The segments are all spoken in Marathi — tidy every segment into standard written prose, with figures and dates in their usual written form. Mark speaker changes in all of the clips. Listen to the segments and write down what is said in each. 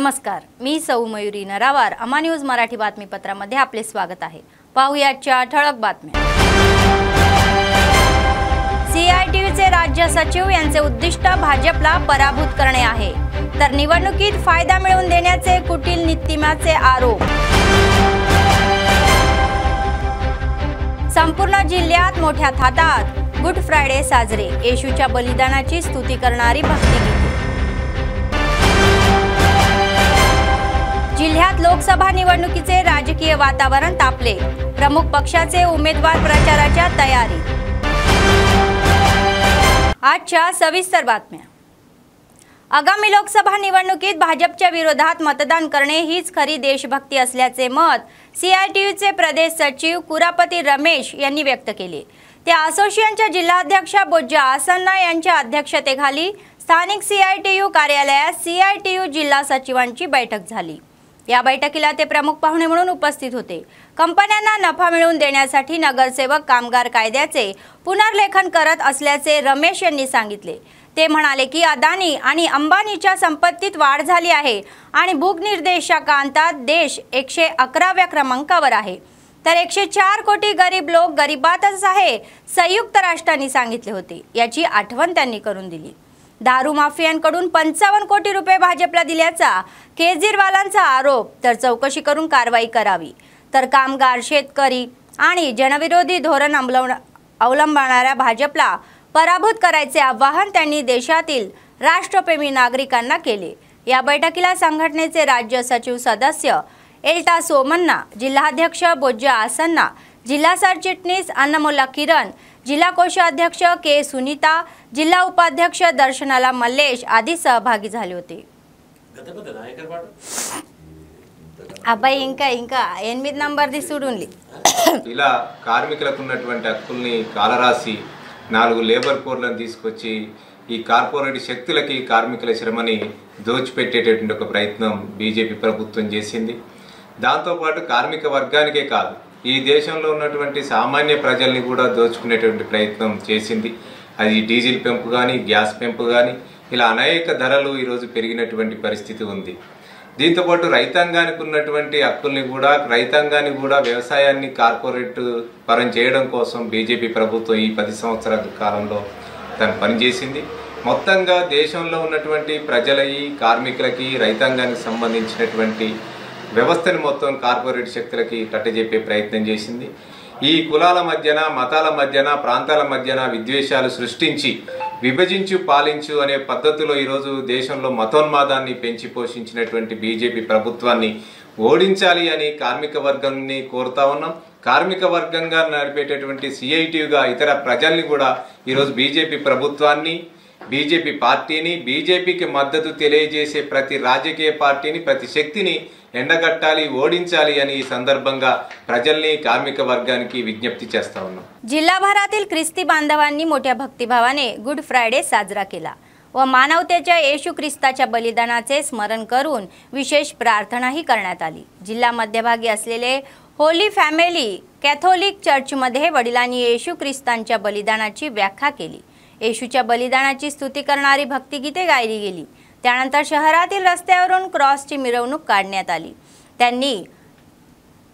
Speaker 1: नमस्कार, मी सौ मयुरी नरावार। अमा न्यूज मराठी बातमीपत्रामध्ये आपले स्वागत आहे। पाहुयाच्या ठळक बातम्या। सीआयटीयूचे राज्य सचिव यांचे उद्दिष्ट भाजपला पराभूत करणे आहे, तर निवडणुकीत फायदा मिळवून देण्याचे कुटील नीतिमत्तेचे आरोप। संपूर्ण जिल्ह्यात मोठ्या थाटात गुड फ्रायडे साजरे, येशूच्या बलिदानाची स्तुती करणारी भक्तिगीते। जिल्ह्यात लोकसभा निवडणुकीचे राजकीय वातावरण तापले, प्रमुख पक्षाचे उमेदवार प्रचाराच्या तयारी। आजच्या सविस्तर बातम्या। आगामी लोकसभा निवडणुकीत भाजपच्या विरोधात मतदान करणे हीच खरी देशभक्ती असल्याचे मत सीआयटीयूचे प्रदेश सचिव कुरापती रमेश यांनी व्यक्त केले। ते असोसिएशनच्या जिल्हाध्यक्ष बोज्जा आसन्ना यांच्या अध्यक्षतेखाली स्थानिक सीआयटीयू कार्यालयात सीआयटीयू जिल्हा सचिवांची बैठक झाली। या बैठकीला ते प्रमुख पाहुणे म्हणून उपस्थित होते। कंपन्यांना नफा मिळवून देण्यासाठी नगरसेवक कामगार कायद्याचे पुनर्लेखन करत असल्याचे रमेश यांनी सांगितले। ते म्हणाले की अदानी आणि अंबानीच्या संपत्तीत वाढ झाली आहे आणि भूनिर्देशांकात देश 111व्या क्रमांकावर आहे, तर 104 कोटी गरीब लोक गरिबातच आहे, संयुक्त राष्ट्रांनी सांगितले होते। याची आठवण त्यांनी करून दिली। दारू माफियांकडून 55 कोटी रुपये भाजपला दिल्याचा केजरीवालांचा आरोप, तर चौकशी करून कारवाई करावी, तर कामगार, शेतकरी आणि जनविरोधी धोरण अवलंबणाऱ्या भाजपला पराभूत करायचे आवाहन त्यांनी देशातील राष्ट्रप्रेमी नागरिकांना केले। या बैठकीला संघटनेचे राज्य सचिव सदस्य एल्टा सोमन्ना, जिल्हाध्यक्ष बोज्जा आसन्ना, जिल्हा सरचिटणीस अन्नमुल्ला किरण, जिल्हा कोषाध्यक्ष के सुनीता, जिल्हा उपाध्यक्ष दर्शनाला मल्लेश आदी सहभागी झाले होते। అబ్బాయి ఇంకా 8 నంబర్ది చూడండి।
Speaker 2: ఇలా కార్మికులకు ఉన్నటువంటి హక్కుల్ని కాలరాసి 4 లేబర్ కోడ్లను తీసుకొచ్చి ఈ కార్పొరేట్ శక్తులకి కార్మికుల శ్రమని దోచిపెట్టేటటువంటి ఒక ప్రయత్నం బీజేపీ ప్రభుత్వం చేసింది। దాంతో పాటు కార్మిక వర్గానికే కాదు, ఈ దేశంలో ఉన్నటువంటి సామాన్య ప్రజల్ని కూడా దోచుకునేటువంటి ప్రయత్నం చేసింది। అది డీజిల్ పెంపు కానీ, గ్యాస్ పెంపు కానీ, ఇలా అనేక ధరలు ఈరోజు పెరిగినటువంటి పరిస్థితి ఉంది। దీంతోపాటు రైతాంగానికి ఉన్నటువంటి హక్కుల్ని కూడా, రైతాంగాన్ని కూడా వ్యవసాయాన్ని కార్పొరేట్ పరం చేయడం కోసం బీజేపీ ప్రభుత్వం ఈ 10 సంవత్సరాల కాలంలో తను పనిచేసింది। మొత్తంగా దేశంలో ఉన్నటువంటి ప్రజలకి, కార్మికులకి, రైతాంగానికి సంబంధించినటువంటి వ్యవస్థని మొత్తం కార్పొరేట్ శక్తులకి కట్టజెప్పే ప్రయత్నం చేసింది। ఈ కులాల మధ్యన, మతాల మధ్యన, ప్రాంతాల మధ్యన విద్వేషాలు సృష్టించి విభజించు పాలించు అనే పద్ధతిలో ఈరోజు దేశంలో మతోన్మాదాన్ని పెంచి పోషించినటువంటి బీజేపీ ప్రభుత్వాన్ని ఓడించాలి అని కార్మిక వర్గాన్ని కోరుతా ఉన్నాం। కార్మిక వర్గంగా నడిపేటటువంటి సిఐటియుగా ఇతర ప్రజల్ని కూడా ఈరోజు బీజేపీ ప్రభుత్వాన్ని, బీజేపీ పార్టీని, బీజేపీకి మద్దతు తెలియజేసే ప్రతి రాజకీయ పార్టీని, ప్రతి శక్తిని ఎండగట్టాలి, ఓడించాలి అని ఈ संदर्भांगा प्रजल्नी कार्मिक वर्गानिकी विज्ञप्ती చేస్తా ఉన్నాం।
Speaker 1: जिल्हाभरातील ख्रिस्ती बांधवांनी मोठ्या भक्तिभावाने गुड फ्रायडे साजरा केला व मानवतेच्या येशू ख्रिस्ताच्या बलिदानाचे स्मरण करून विशेष प्रार्थनाही करण्यात आली। जिल्हा मध्यभागी असलेले होली फॅमिली कॅथोलिक चर्चमध्ये वडिलांनी येशू ख्रिस्तांच्या बलिदानाची व्याख्या केली। येशूच्या बलिदानाची स्तुती करणारी भक्तिगीते गायली गेली। त्यानंतर शहरातील रस्त्यावरून क्रॉसची मिरवणूक काढण्यात आली। त्यांनी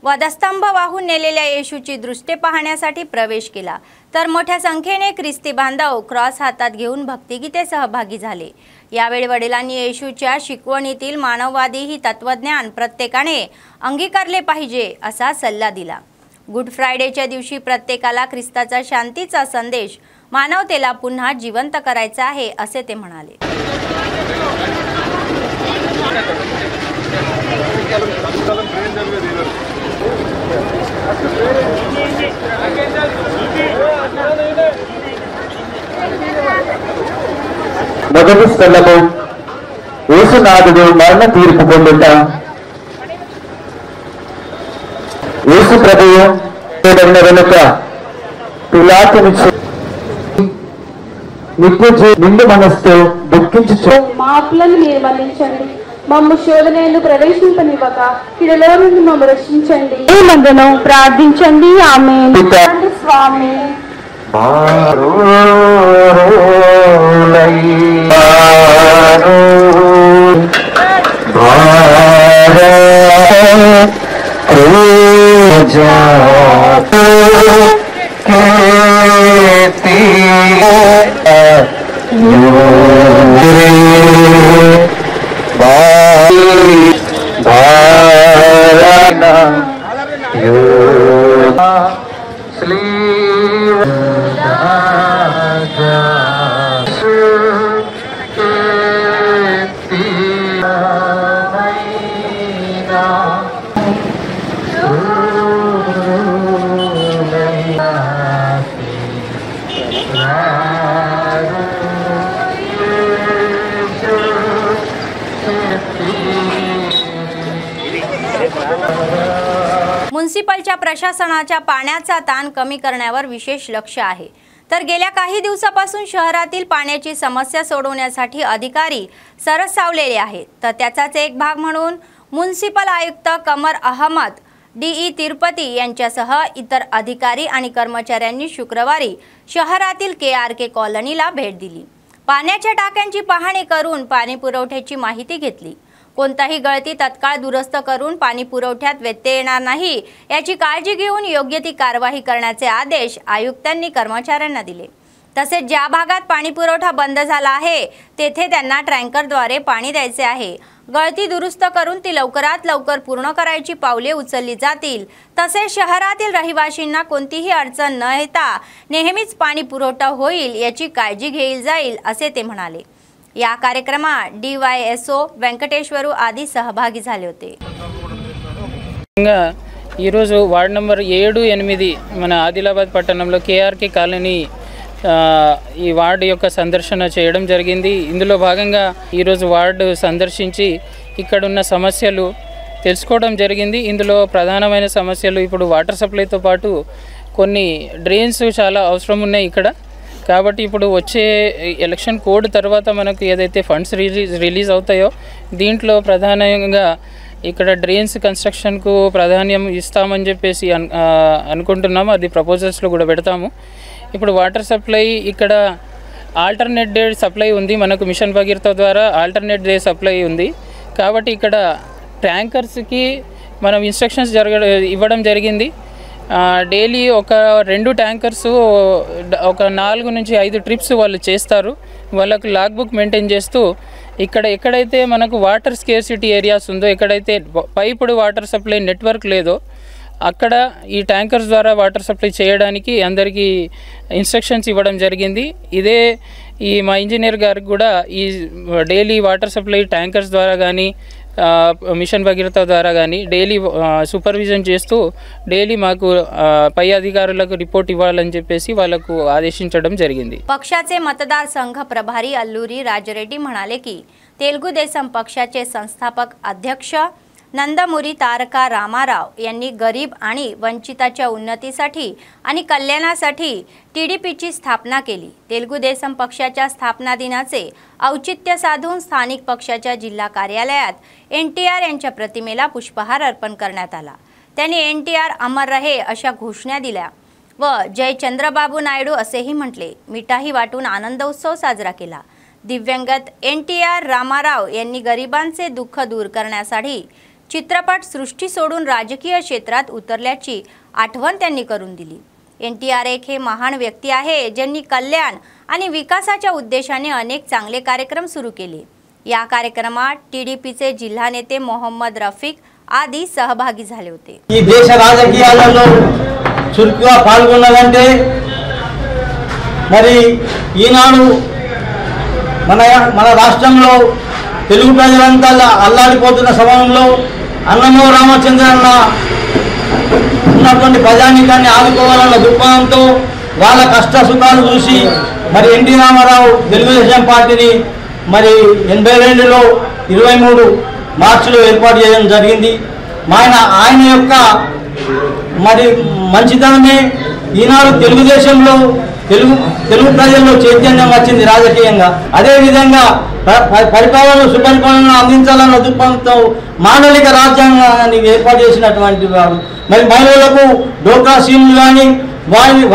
Speaker 1: वधस्तंभ वाहून नेलेल्या येशूची दृष्टे पाहण्यासाठी प्रवेश केला, तर मोठ्या संख्येने ख्रिस्ती बांधव क्रॉस हातात घेऊन भक्तिगीते सहभागी झाले। यावेळी वडिलांनी येशूच्या शिकवणीतील मानववादी ही तत्वज्ञान प्रत्येकाने अंगीकारले पाहिजे असा सल्ला दिला। गुड फ्रायडेच्या दिवशी प्रत्येकाला ख्रिस्ताचा शांतीचा संदेश मानवतेला पुन्हा जिवंत करायचा आहे असे ते म्हणाले।
Speaker 3: మొదటి స్థలము యేసునాథుడు మరణ తీర్పు పొందుట। యేసు ప్రభువు వెనుక పిలాతుని నిండు మనస్సుతో దుఃఖించు
Speaker 4: మా అప్పులను మీరు మన్నించండి, మమ్ము శోధనను ప్రవేశింపనివ్వక కీడులో నుండి మమ్ము రక్షించండి। ఈ మందును ప్రార్థించండి। ఆమేన్। స్వామి
Speaker 1: म्युनिसिपलच्या प्रशासनाच्या पाण्याचा ताण कमी करण्यावर विशेष लक्ष आहे। तर गेल्या काही दिवसापासून शहरातील पाण्याची समस्या सोडवण्यासाठी अधिकारी सरसावलेले आहेत। तर त्याचाच एक भाग म्हणून म्युनिसिपल आयुक्त कमर अहमद डीई तिरुपती यांच्यासह इतर अधिकारी आणि कर्मचाऱ्यांनी शुक्रवारी शहरातील KRK कॉलनीला भेट दिली। पाण्याच्या टाक्यांची पाहणी करून पाणी पुरवठ्याची माहिती घेतली। कोणताही गळती तत्काळ दुरुस्त करून पाणी पुरवठ्यात व्यत्यय येणार नाही याची काळजी घेऊन योग्य ती कारवाई करण्याचे आदेश आयुक्तांनी कर्मचाऱ्यांना दिले। तसेच ज्या भागात पाणी पुरवठा बंद झाला आहे तेथे त्यांना टँकरद्वारे पाणी द्यायचे आहे। गळती दुरुस्त करून ती लवकरात लवकर पूर्ण करायची पावले उचलली जातील। तसेच शहरातील रहिवाशांना कोणतीही अडचण न येता नेहमीच पाणी पुरवठा होईल याची काळजी घेतली जाईल असे ते म्हणाले। या कार्यक्रमात DYSO వెంకటేశ్వరు आदी सहभागी झाले होते।
Speaker 5: ఈరోజు వార్డ్ నంబర్ 7-8 మన ఆదిలాబాద్ పట్టణంలో KRK కాలనీ ఈ వార్డు యొక్క సందర్శన చేయడం జరిగింది। ఇందులో భాగంగా ఈరోజు వార్డు సందర్శించి ఇక్కడ ఉన్న సమస్యలు తెలుసుకోవడం జరిగింది। ఇందులో ప్రధానమైన సమస్యలు ఇప్పుడు వాటర్ సప్లైతో పాటు కొన్ని డ్రైన్స్ చాలా అవసరం ఉన్నాయి ఇక్కడ। కాబట్టి ఇప్పుడు వచ్చే ఎలక్షన్ కోడ్ తర్వాత మనకు ఏదైతే ఫండ్స్ రిలీజ్ అవుతాయో దీంట్లో ప్రధానంగా ఇక్కడ డ్రైన్స్ కన్స్ట్రక్షన్కు ప్రాధాన్యం ఇస్తామని చెప్పేసి అనుకుంటున్నాము। అది ప్రపోజల్స్లో కూడా పెడతాము। ఇప్పుడు వాటర్ సప్లై ఇక్కడ ఆల్టర్నేట్ డే సప్లై ఉంది, మనకు మిషన్ భగీరథ ద్వారా ఆల్టర్నేట్ డే సప్లై ఉంది। కాబట్టి ఇక్కడ ట్యాంకర్స్కి మనం ఇన్స్ట్రక్షన్స్ ఇవ్వడం జరిగింది। డైలీ ఒక 2 ట్యాంకర్స్ ఒక 4 నుంచి 5 ట్రిప్స్ వాళ్ళు చేస్తారు। వాళ్ళకు లాగ్ బుక్ మెయింటైన్ చేస్తూ ఇక్కడ ఎక్కడైతే మనకు వాటర్ స్కేర్సిటీ ఏరియాస్ ఉందో, ఎక్కడైతే పైపుడు వాటర్ సప్లై నెట్వర్క్ లేదో అక్కడ ఈ ట్యాంకర్స్ ద్వారా వాటర్ సప్లై చేయడానికి అందరికీ ఇన్స్ట్రక్షన్స్ ఇవ్వడం జరిగింది। ఇదే ఈ మా ఇంజనీర్ గారికి కూడా ఈ డైలీ వాటర్ సప్లై ట్యాంకర్స్ ద్వారా కానీ మిషన్ భగీరథ ద్వారా కానీ డైలీ సూపర్విజన్ చేస్తూ డైలీ మాకు పై అధికారులకు రిపోర్ట్ ఇవ్వాలని చెప్పేసి వాళ్ళకు ఆదేశించడం జరిగింది।
Speaker 1: पक्षाचे मतदार संघ प्रभारी अल्लूरी राजरेड्डी म्हणाले की तेलुगु देशम पक्षाचे संस्थापक अध्यक्ष नंदमुरी तारका रामाराव यांनी गरीब आणि वंचिताच्या उन्नतीसाठी आणि कल्याणासाठी TDPची स्थापना केली। तेलुगु देशम पक्षाच्या स्थापना दिनाचे औचित्य साधून स्थानिक पक्षाच्या जिल्हा कार्यालयात NTR यांच्या प्रतिमेला पुष्पहार अर्पण करण्यात आला। त्यांनी NTR अमर रहे अशा घोषणा दिल्या व जय चंद्रबाबू नायडू असेही म्हटले। मिठाई वाटून आनंद उत्सव साजरा केला। दिव्यांगत NTR रामाराव यांनी गरिबांचे दुःख दूर करण्यासाठी चित्रपट सृष्टी सोडून राजकीय क्षेत्रात उतरल्याची आठवण त्यांनी करून दिली। NTR एक हे महान व्यक्ती आहे ज्यांनी कल्याण आणि विकासाच्या उद्देशाने अनेक चांगले कार्यक्रम सुरू केले। या कार्यक्रमात TDPचे जिल्हा नेते मोहम्मद रफीक आदी सहभागी झाले होते।
Speaker 6: ఈ దేశ రాజకీయాలలో చురుకుగా పాల్గొన్నదంటే మరి ఈనాడు మన రాష్ట్రంలో తెలుగు ప్రజలంతా అల్లాడిపోతున్న సమయంలో అన్నమో రామచంద్రన్న ఉన్నటువంటి ప్రజానీకాన్ని ఆదుకోవాలన్న దృక్పథంతో వాళ్ళ కష్ట సుఖాలు చూసి మరి ఎన్టీ రామారావు తెలుగుదేశం పార్టీని మరి 82లో 23 మార్చిలో ఏర్పాటు చేయడం జరిగింది। ఆయన యొక్క మరి మంచితనమే ఈనాడు తెలుగుదేశంలో తెలుగు ప్రజల్లో చైతన్యం వచ్చింది రాజకీయంగా। అదేవిధంగా పరిపాలన సుపరిపాలన అందించాలన్న దృక్పథంతో మాండలిక రాజ్యాంగాన్ని ఏర్పాటు చేసినటువంటి వారు మరి మహిళలకు డోక్రా స్కీమ్లు కానీ వారిని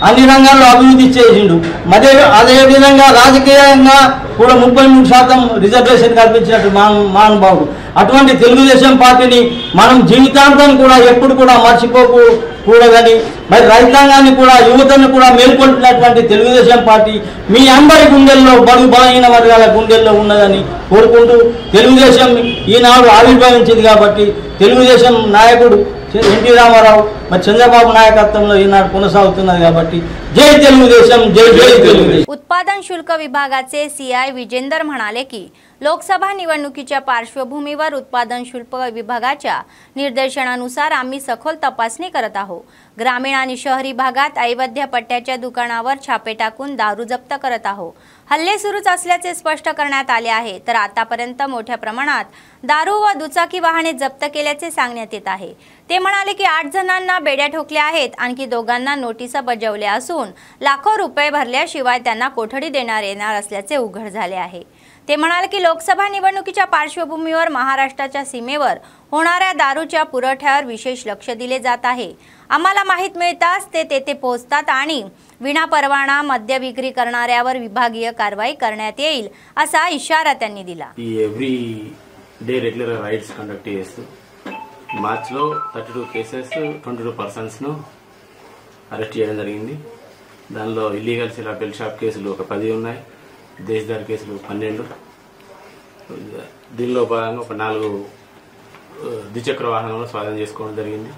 Speaker 6: అన్ని రంగాల్లో అభివృద్ధి చేసిండు. అదేవిధంగా రాజకీయంగా కూడా 33% రిజర్వేషన్ కల్పించినట్టు మహానుభావుడు. అటువంటి తెలుగుదేశం పార్టీని మనం జీవితాంతం కూడా ఎప్పుడు కూడా మర్చిపోకూడదని, మరి రైతాంగాన్ని కూడా యువతను కూడా మేల్కొల్పినటువంటి తెలుగుదేశం పార్టీ మీ అందరి గుండెల్లో, బడుగు బలహీన వర్గాల గుండెల్లో ఉన్నదని కోరుకుంటూ, తెలుగుదేశం ఈనాడు ఆవిర్భవించింది కాబట్టి తెలుగుదేశం నాయకుడు ఎన్టీ రామారావు మరి చంద్రబాబు నాయకత్వంలో ఈనాడు కొనసాగుతున్నది కాబట్టి जय तेलुगुदेशम, जय जय तेलुगुदेशम.
Speaker 1: उत्पादन शुल्क विभागाचे सीआय विजेंदर म्हणाले की लोकसभा निवडणुकीच्या पार्श्वभूमीवर उत्पादन शुल्क विभागाच्या निर्देशनानुसार आम्ही सखोल तपासणी करत आहोत. ग्रामीण आणि शहरी भागात अवैध पट्ट्याच्या दुकानावर छापे टाकून दारू जप्त करत आहोत. हल्ले सुरूच असल्याचे स्पष्ट करण्यात आले आहे. तर आतापर्यंत मोठ्या प्रमाणात दारू व दुचाकी वाहने जप्त केल्याचे सांगण्यात येत आहे. ते म्हणाले की 8 जणांना बेड्या ठोकल्या आहेत. आणखी 2 नोटिसा बजावल्या असून लाखो रुपये भरल्याशिवाय त्यांना कोठडी देणार येणार असल्याचे उघड झाले आहे. ते म्हणाले की लोकसभा निवडणुकीच्या पार्श्वभूमीवर महाराष्ट्राच्या सीमेवर होणाऱ्या दारूच्या पुरवठ्यावर विशेष लक्ष दिले जात आहे. आम्हाला माहिती मिळताच ते तेथे पोहोचतात आणि विनापरवाना मद्य विक्री करणाऱ्यावर विभागीय कारवाई करण्यात येईल असा इशारा त्यांनी दिला.
Speaker 7: Every day regular rides conduct చేస్తూ మార్చిలో 32 కేసెస్ 22 పర్సన్స్ ను అరెస్ట్ చేయడం జరిగింది. దానిలో ఇల్లీగల్ బెల్ షాప్ కేసులు ఒక 10 ఉన్నాయి, దేశదారి కేసులు 12. దీనిలో భాగంగా ఒక 4 ద్విచక్ర వాహనాలను స్వాధీనం చేసుకోవడం జరిగింది.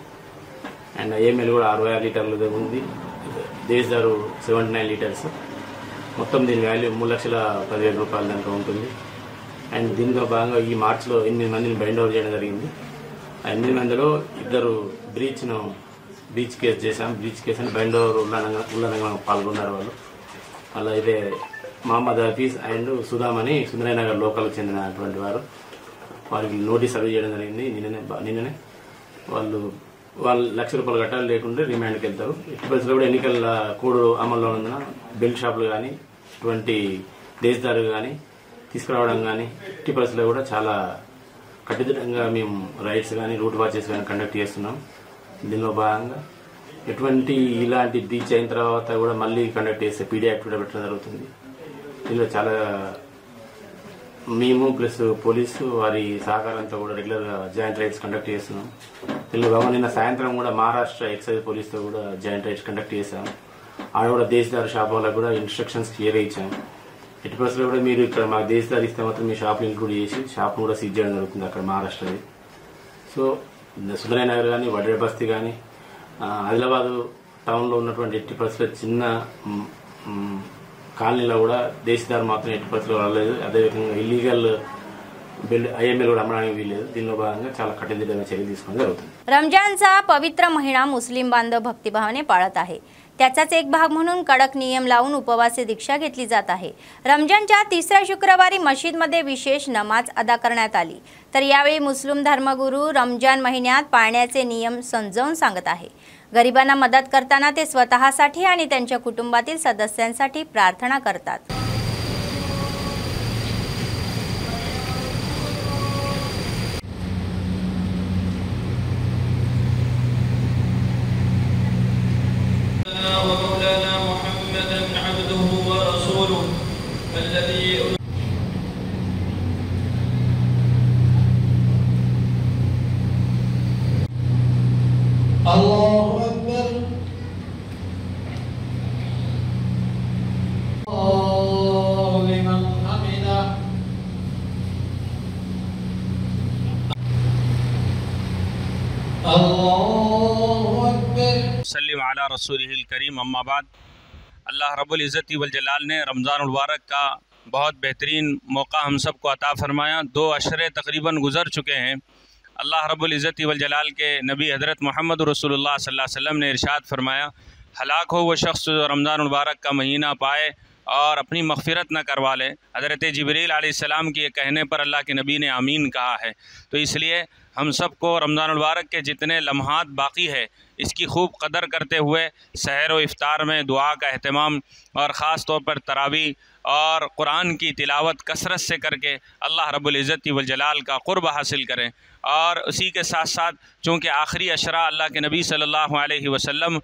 Speaker 7: అండ్ ఐఎంఎల్ కూడా 66 లీటర్లు ఉంది, దేశదారు 79 లీటర్స్. మొత్తం దీని వాల్యూ 3,10,000 రూపాయల దాకా ఉంటుంది. అండ్ దీనిలో భాగంగా ఈ మార్చిలో 8 మందిని బైండ్ ఓవర్ చేయడం జరిగింది. ఆ 8 మందిలో 2 బ్రీచ్ కేసు చేశాం. బ్రీచ్ కేసు అని బైండ్ ఓవర్ ఉల్లంఘనగా పాల్గొన్నారు వాళ్ళు. అలా ఇదే మహమ్మద్ హఫీజ్ అండ్ సుధామ్ అని సుందరనగర్ లోకల్కి చెందినటువంటి వారు. వారికి నోటీస్ సర్వ్ చేయడం జరిగింది నిన్ననే. వాళ్ళు ₹1,00,000 కట్టాలి, లేకుంటే రిమాండ్కి వెళ్తారు. ఎట్టి పరిస్థితుల్లో కూడా ఎన్నికల కోడ్ అమల్లో ఉన్నందున బెల్ట్ షాపులు కానీ ఇటువంటి దేశదారు కానీ తీసుకురావడం కానీ ఎట్టి పరిస్థితుల్లో కూడా చాలా కఠినంగా మేము రైడ్స్ కానీ రూట్ వాచెస్ కానీ కండక్ట్ చేస్తున్నాం. దీనిలో భాగంగా ఇలాంటి బ్రీచ్ అయిన తర్వాత కూడా మళ్ళీ కండక్ట్ చేస్తే పీడీ యాక్ట్ కూడా పెట్టడం జరుగుతుంది. దీనిలో చాలా మేము ప్లస్ పోలీసు వారి సహకారంతో కూడా రెగ్యులర్గా జాయింట్ రైడ్స్ కండక్ట్ చేస్తున్నాం. దీనిలో భాగంగా నిన్న సాయంత్రం కూడా మహారాష్ట్ర ఎక్సైజ్ పోలీసుతో కూడా జాయింట్ రైడ్స్ కండక్ట్ చేశాం. ఆడ కూడా దేశదారు షాప్ వాళ్ళకు కూడా ఇన్స్ట్రక్షన్స్ క్లియర్గా ఇచ్చాం. ఎట్టి పరిస్థితుల్లో కూడా మీరు ఇక్కడ మాకు దేశదారు ఇస్తే మాత్రం మీ షాప్ ఇంక్లూడ్ చేసి షాప్ను కూడా సీజ్ చేయడం జరుగుతుంది అక్కడ మహారాష్ట్రది. సో సుందరయ్య నగర్ కానీ వడ్డే బస్తీ కానీ ఆదిలాబాద్ టౌన్లో ఉన్నటువంటి ఎట్టి పరిస్థితుల్లో చిన్న కాలనీలో కూడా దేశదారు మాత్రం ఎట్టి పరిస్థితుల్లో రాలేదు. అదేవిధంగా ఇల్లీగల్ IML కూడా అమ్మడానికి వీల్లేదు. దీనిలో భాగంగా చాలా కఠినమైన చర్యలు తీసుకోవడం జరుగుతుంది.
Speaker 1: रमजानचा पवित्र महिना मुस्लिम बांधव भक्तिभावाने पाळत आहे. त्याचाच एक भाग म्हणून कडक नियम लावून उपवासी दीक्षा घेतली जात आहे. रमजानच्या 3ऱ्या शुक्रवारी मस्जिदमध्ये विशेष नमाज अदा करण्यात आली. तर यावेळी मुस्लिम धर्मगुरू रमजान महिन्यात पाळण्याचे नियम समजावून सांगत आहे. गरिबांना मदत करताना ते स्वतःसाठी आणि त्यांच्या कुटुंबातील सदस्यांसाठी प्रार्थना करतात.
Speaker 8: ومولانا محمدا عبده ورسوله الذي الله أكبر الله لمن حمده الله أكبر
Speaker 9: सल्लम अला रसूलिल करीम अम्मा बाद। अल्लाह रब्बुल इज़्ज़ति वल जलाल ने रमज़ान मुबारक का बहुत बेहतरीन मौका हम सब को अता फरमाया। 2 अशरे तकरीबन गुज़र चुके हैं। अल्लाह रब्बुल इज़्ज़ति वल जलाल के नबी हज़रत मोहम्मद रसूलुल्लाह सल्लल्लाहु अलैहि वसल्लम ने इरशाद फरमाया, हलाक हो वो शख्स जो रमज़ान मुबारक का महीना पाए और अपनी मग़फ़िरत न करवा ले। हज़रत जिब्रील अलैहिस्सलाम के कहने पर अल्लाह के नबी ने आमीन कहा है। तो इसलिए हम सबको रमज़ान मुबारक के जितने लम्हात बाकी है इसकी खूब कदर करते हुए सहर व इफ्तार में दुआ का अहतमाम और ख़ास तौर पर तरावी और कुरान की तिलावत कसरत से करके अल्लाह रब्बुल इज़्ज़ति वल जलाल का क़ुर्ब हासिल करें। और उसी के साथ साथ चूँकि आखिरी अशरा अल्लाह के नबी सल्लल्लाहु अलैहि वसल्लम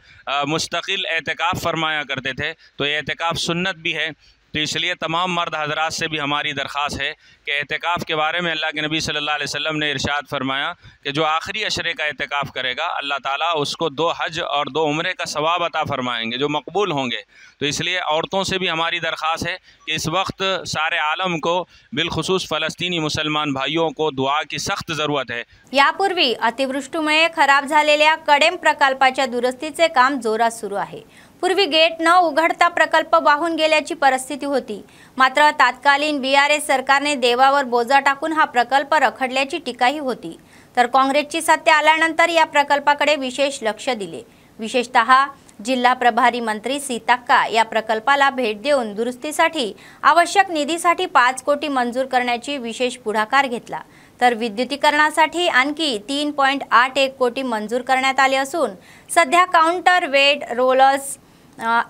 Speaker 9: मुस्तकिल एतिकाफ़ फरमाया करते थे, तो ये एतिकाफ़ सुन्नत भी है। तो इसलिए तमाम मर्द हजरात से भी हमारी दरख्वास्त है कि एतिकाफ़ के बारे में अल्लाह के नबी सल्लल्लाहु अलैहि वसल्लम ने इरशाद फरमाया कि जो आखिरी अशरे का एतिकाफ़ करेगा अल्लाह ताला उसको 2 हज और 2 उम्रे का सवाब अता फरमाएंगे जो मकबूल होंगे। तो इसलिए औरतों से भी हमारी दरख्वास्त है कि इस वक्त सारे आलम को बिलखुसूस फ़लस्तीनी मुसलमान भाइयों को दुआ की सख्त ज़रूरत है।
Speaker 1: यापूर्वी अतिवृष्टीमुळे खराब झालेल्या कडेम प्रकल्पाच्या दुरुस्तीचे काम जोरात सुरू आहे। पूर्वी गेट न उघडता प्रकल्प वाहून गेल्याची परिस्थिती होती, मात्र तात्कालीन बीआरएस सरकारने देवावर बोजा टाकून हा प्रकल्प रखडल्याची टीकाही होती। तर काँग्रेसची सत्ता आल्यानंतर या प्रकल्पाकडे विशेष लक्ष दिले। विशेषतः जिल्हा प्रभारी मंत्री सीताक्का या प्रकल्पाला भेट देऊन दुरुस्तीसाठी आवश्यक निधीसाठी 5 कोटी मंजूर करण्याची विशेष पुढाकार घेतला। तर विद्युतीकरणासाठी आणखी 3.81 कोटी मंजूर करण्यात आले असून सध्या counter weight rollers,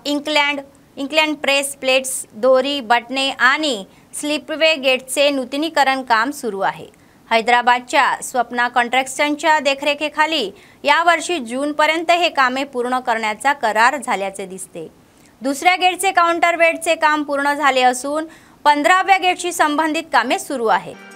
Speaker 1: inclined press plates, दोरी, बटणे आणि स्लिपवे गेटचे नूतनीकरण काम सुरू आहे। हैदराबादच्या स्वप्ना कॉन्ट्रॅक्शनच्या देखरेखीखाली यावर्षी जूनपर्यंत हे कामे पूर्ण करण्याचा करार झाल्याचे दिसते। दुसऱ्या गेटचे काउंटर वेटचे काम पूर्ण झाले असून 15व्या गेटशी संबंधित कामे सुरू आहेत।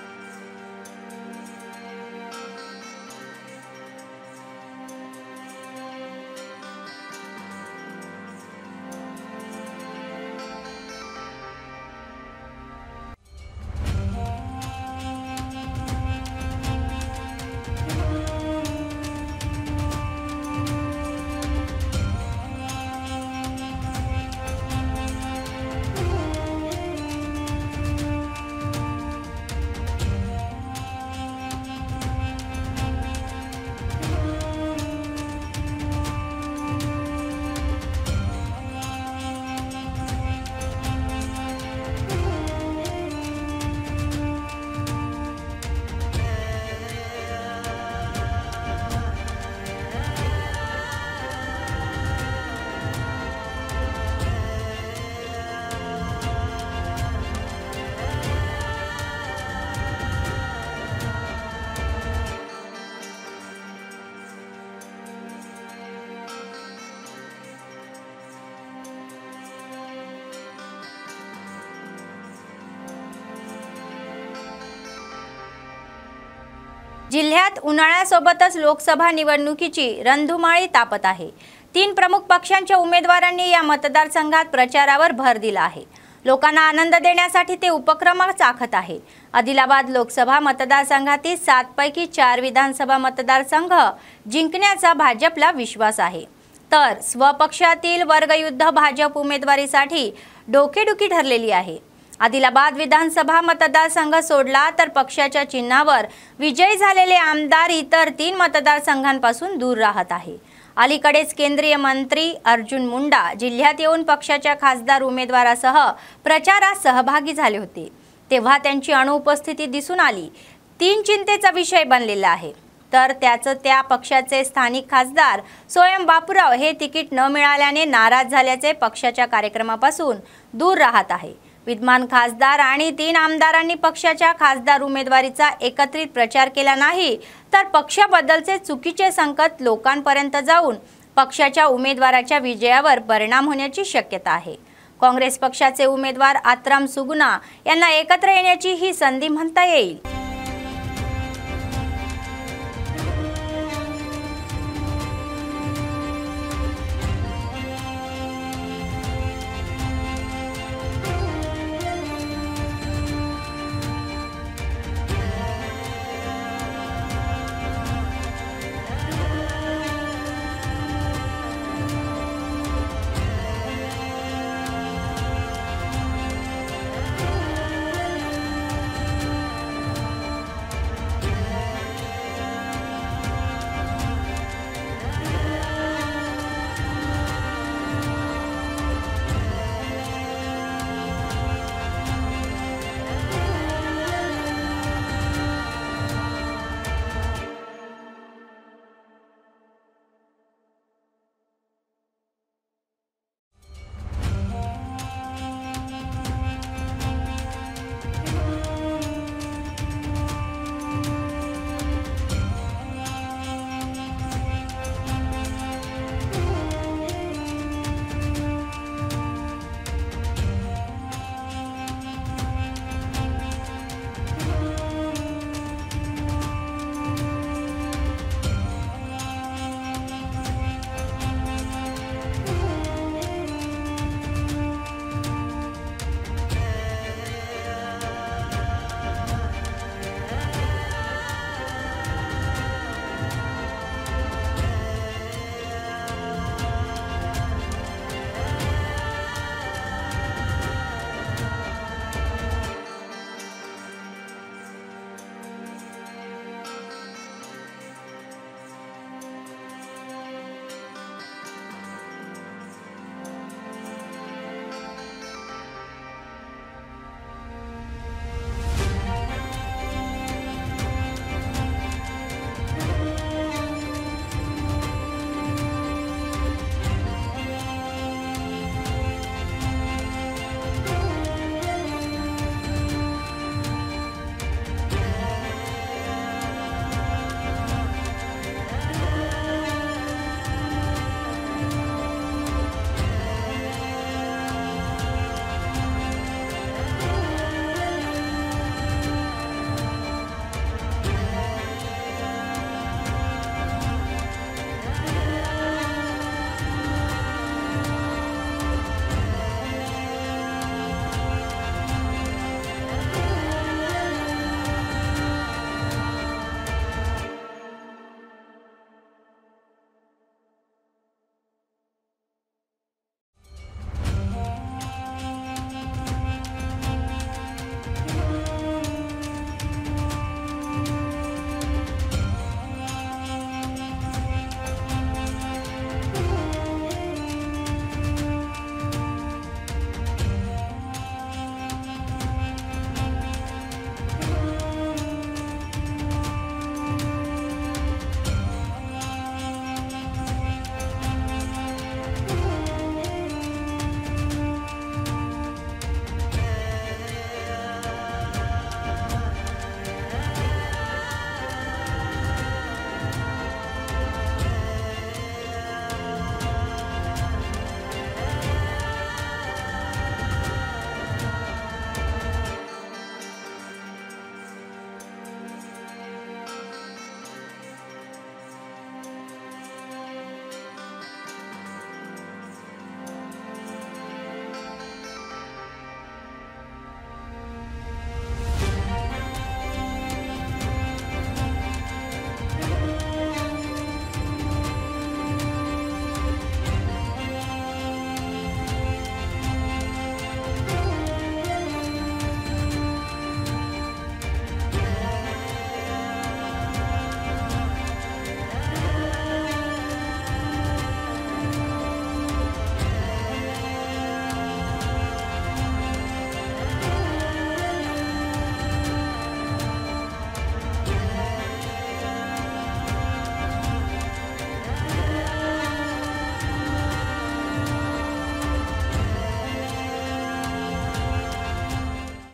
Speaker 1: जिल्ह्यात उन्हाळ्यासोबतच लोकसभा निवडणुकीची रणधुमाळी तापत आहे। 3 प्रमुख पक्षांच्या उमेदवारांनी या मतदारसंघात प्रचारावर भर दिला आहे। लोकांना आनंद देण्यासाठी ते उपक्रम आखत आहेत। आदिलाबाद लोकसभा मतदारसंघातील 7 पैकी 4 विधानसभा मतदारसंघ जिंकण्याचा भाजपला विश्वास आहे, तर स्वपक्षातील वर्गयुद्ध भाजप उमेदवारीसाठी डोकेदुखी ठरलेली आहे। आदिलाबाद विधानसभा मतदारसंघ सोडला तर पक्षाच्या चिन्हावर विजयी झालेले आमदार इतर 3 मतदारसंघांपासून दूर राहत आहे। अलीकडेच केंद्रीय मंत्री अर्जुन मुंडा जिल्ह्यात येऊन पक्षाच्या खासदार उमेदवारासह प्रचारात सहभागी झाले होते, तेव्हा त्यांची अनुपस्थिती दिसून आली। 3 चिंतेचा विषय बनलेला आहे, तर त्याचं त्या पक्षाचे स्थानिक खासदार स्वयं बापूराव हे तिकीट न मिळाल्याने नाराज झाल्याचे पक्षाच्या कार्यक्रमापासून दूर राहत आहे। विद्यमान खासदार आणि 3 आमदारांनी पक्षाच्या खासदार उमेदवारीचा एकत्रित प्रचार केला नाही तर पक्षाबद्दलचे चुकीचे संकेत लोकांपर्यंत जाऊन पक्षाच्या उमेदवाराच्या विजयावर परिणाम होण्याची शक्यता आहे। काँग्रेस पक्षाचे उमेदवार आत्राम सुगुना यांना एकत्र येण्याची ही संधी म्हणता येईल।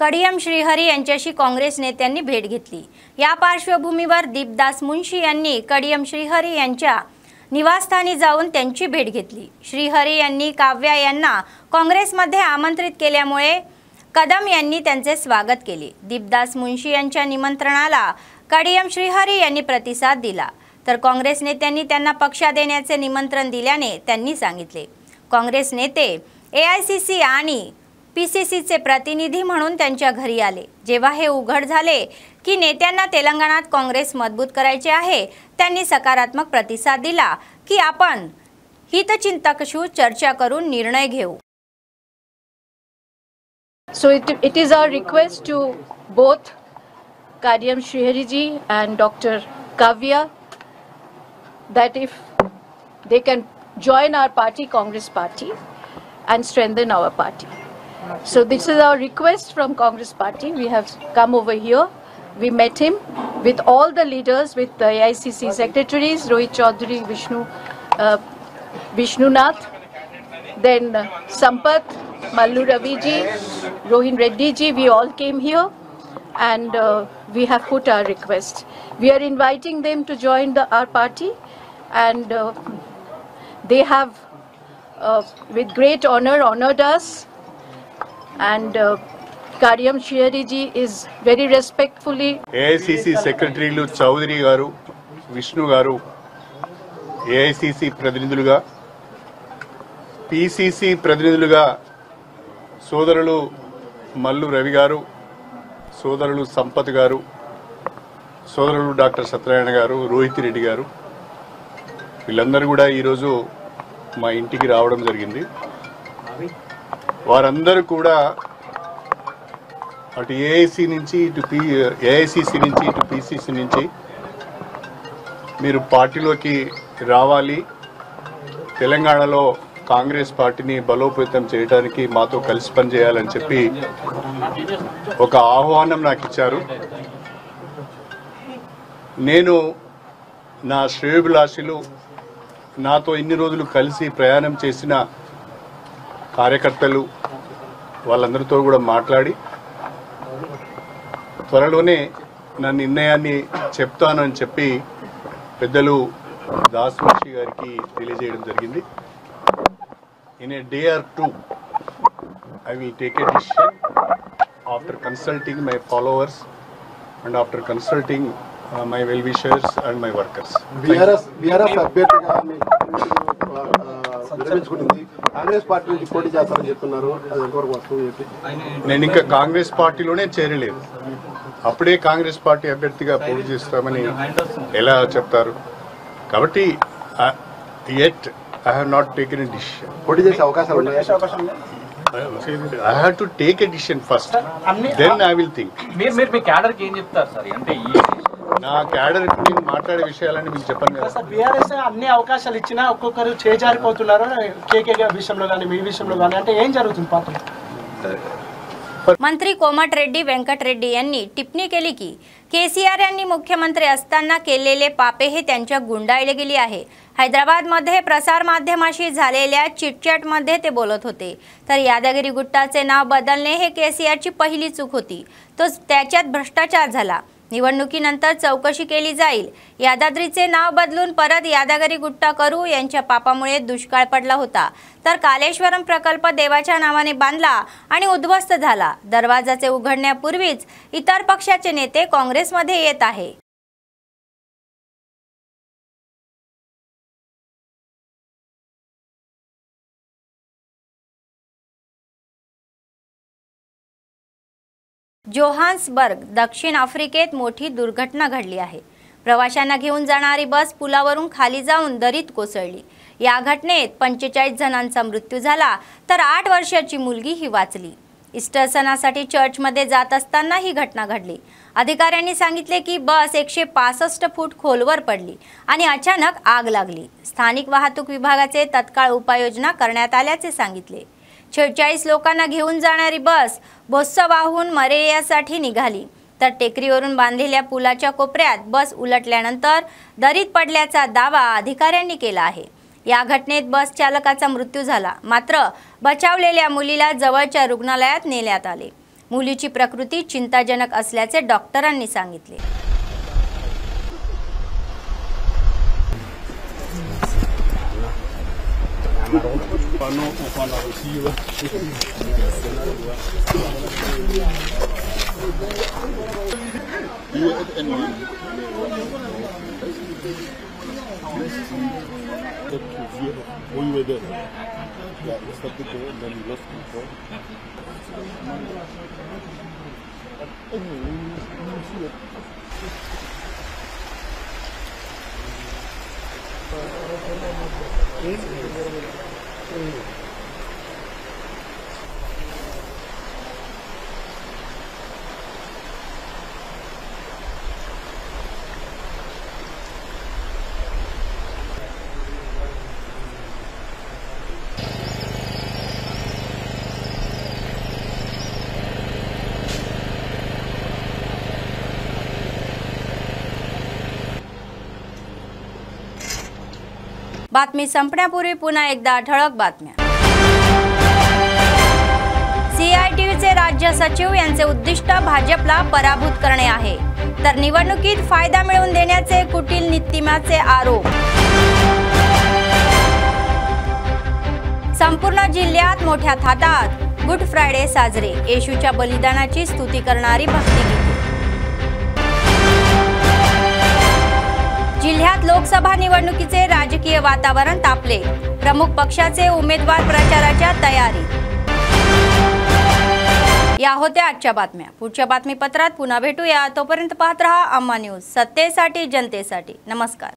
Speaker 1: कडियम श्रीहरी यांच्याशी काँग्रेस नेत्यांनी भेट घेतली। या पार्श्वभूमीवर दीपदास मुंशी यांनी कडियम श्रीहरी यांच्या निवासस्थानी जाऊन त्यांची भेट घेतली। श्रीहरी यांनी काव्या यांना काँग्रेसमध्ये आमंत्रित केल्यामुळे कदम यांनी त्यांचे स्वागत केले। दीपदास मुंशी यांच्या निमंत्रणाला कडियम श्रीहरी यांनी प्रतिसाद दिला, तर काँग्रेस नेत्यांनी त्यांना पक्षात येण्याचे निमंत्रण दिल्याने त्यांनी सांगितले। काँग्रेस नेते AICC आणि PCCचे प्रतिनिधी म्हणून त्यांच्या घरी आले। जेव्हा हे उघड झाले की नेत्यांना तेलंगणात काँग्रेस मजबूत करायचे आहे, त्यांनी सकारात्मक प्रतिसाद दिला की आपण हितचिंतकशी चर्चा करून निर्णय घेऊ।
Speaker 10: So it is our request to both Kadiam Shrihari ji and Dr. Kavya that if they can join our party, Congress party, and strengthen our party. So this is our request from Congress party. We have come over here. We met him with all the leaders, with the AICC secretaries, Rohit Chaudhary, Vishnunath, then Sampath, Mallu Ravi ji, Rohin Reddy ji, we all came here and we have put our request. We are inviting them to join our party, and they have with great honor honored us, and Kadiam Shrihari ji is very respectfully.
Speaker 11: AICC సెక్రటరీలు చౌదరి గారు, విష్ణు గారు, AICC ప్రతినిధులుగా, PCC ప్రతినిధులుగా సోదరులు మల్లు రవి గారు, సోదరులు సంపత్ గారు, సోదరులు డాక్టర్ సత్యనారాయణ గారు, రోహిత్ రెడ్డి గారు, వీళ్ళందరూ కూడా ఈరోజు మా ఇంటికి రావడం జరిగింది. వారందరూ కూడా అటు AICC నుంచి ఇటు PCC నుంచి మీరు పార్టీలోకి రావాలి, తెలంగాణలో కాంగ్రెస్ పార్టీని బలోపేతం చేయడానికి మాతో కలిసి పనిచేయాలని చెప్పి ఒక ఆహ్వానం నాకు ఇచ్చారు. నేను నా శ్రేయోభిలాషులు, నాతో ఇన్ని రోజులు కలిసి ప్రయాణం చేసిన కార్యకర్తలు, వాళ్ళందరితో కూడా మాట్లాడి త్వరలోనే నా నిర్ణయాన్ని చెప్తానని చెప్పి పెద్దలు దాస్ మున్షి గారికి తెలియజేయడం జరిగింది. In a day or two, I will take a decision after consulting my followers and after consulting my well-wishers and my workers.
Speaker 12: BRS అభ్యర్థిగా విరమించుకుంటుంది. కాంగ్రెస్ పార్టీ నుంచి పోటీ చేస్తారని చెప్తున్నారు. అది ఎంతవరకు వస్తుంది?
Speaker 11: నేను ఇంకా కాంగ్రెస్ పార్టీలోనే చేరలేదు. అప్పుడే కాంగ్రెస్ పార్టీ అభ్యర్థిగా పోటీ చేస్తామని ఎలా చెప్తారు? కాబట్టి yet I have not taken a decision.
Speaker 12: పోటీ చేసే అవకాశాలు ఉన్నాయి.
Speaker 11: I have to take a decision first. Then I will think.
Speaker 13: మీరు మీ క్యాడర్ కి ఏం చెప్తారు సార్? అంటే
Speaker 11: నా క్యాడర్ కి నేను మాట్లాడే విషయాలని మీకు చెప్పను కదా
Speaker 14: సార్. బీఆర్ఎస్ అన్ని అవకాశాలు ఇచ్చినా ఒక్కొక్కరు చేజారిపోతున్నారు. కేకే విషయంలో కానీ మీ విషయంలో కానీ అంటే ఏం జరుగుతుంది పార్టీలో?
Speaker 1: मंत्री कोमटिरेड्डी व्यंकटरेड्डी यांनी टिप्पणी केली की केसीआर यांनी मुख्यमंत्री असताना केलेले पापे हे त्यांच्या गुंडाळले गेली आहे। हैदराबादमध्ये प्रसार माध्यमाशी झालेल्या चिटचॅटमध्ये ते बोलत होते, तर यादगिरी गुट्टाचे नाव बदलणे हे केसीआरची पहिली चूक होती, तो त्याच्यात भ्रष्टाचार झाला। निवडणुकीनंतर चौकशी केली जाईल। यादाद्रीचे नाव बदलून परत यादगिरी गुट्टा करू यांच्या पापामुळे दुष्काळ पडला होता, तर कालेश्वरम प्रकल्प देवाच्या नावाने बांधला आणि उद्ध्वस्त झाला। दरवाजाचे उघडण्यापूर्वीच इतर पक्षाचे नेते काँग्रेसमध्ये येत आहे। जोहान्सबर्ग दक्षिण आफ्रिकेत मोठी दुर्घटना घडली आहे। प्रवाशांना घेऊन जाणारी बस पुलावरून खाली जाऊन दरीत कोसळली। या घटनेत 45 जणांचा मृत्यू झाला, तर 8 वर्षाची मुलगी ही वाचली। ईस्टर सणासाठी चर्चमध्ये जात असताना ही घटना घडली। अधिकाऱ्यांनी सांगितले की बस 165 फूट खोलवर पडली आणि अचानक आग लागली। स्थानिक वाहतूक विभागाचे तत्काळ उपाययोजना करण्यात आल्याचे सांगितले। 46 लोकांना घेऊन जाणारी बस भोसवाहून मरेयासाठी निघाली, तर टेकडीवरून बांधलेल्या पुलाच्या कोपऱ्यात बस उलटल्यानंतर दरीत पडल्याचा दावा अधिकाऱ्यांनी केला आहे। या घटनेत बस चालकाचा मृत्यू झाला, मात्र बचावलेल्या मुलीला जवळच्या रुग्णालयात नेण्यात आले। मुलीची प्रकृती चिंताजनक असल्याचे डॉक्टरांनी सांगितले. बातमी संपण्यापूर्वी पुन्हा एकदा ठळक बातम्या. CITUचे राज्य सचिव यांचे उद्दिष्ट भाजपला पराभूत करणे आहे, तर निवडणुकीत फायदा मिळवून देण्याचे कुटील नीतिमत्तेचे आरोप. संपूर्ण जिल्ह्यात मोठ्या थाटात गुड फ्रायडे साजरे. येशूच्या बलिदानाची स्तुती करणारी भक्तिगीते. जिल्ह्यात लोकसभा निवडणुकीचे राजकीय वातावरण तापले. प्रमुख पक्षाचे उमेदवार प्रचाराच्या तयारीत. या होत्या आजच्या बातम्या. पुढच्या बातमीपत्रात पुन्हा भेटूया. तोपर्यंत पाहत रहा अम्मा न्यूज, सत्तेसाठी जनतेसाठी. नमस्कार.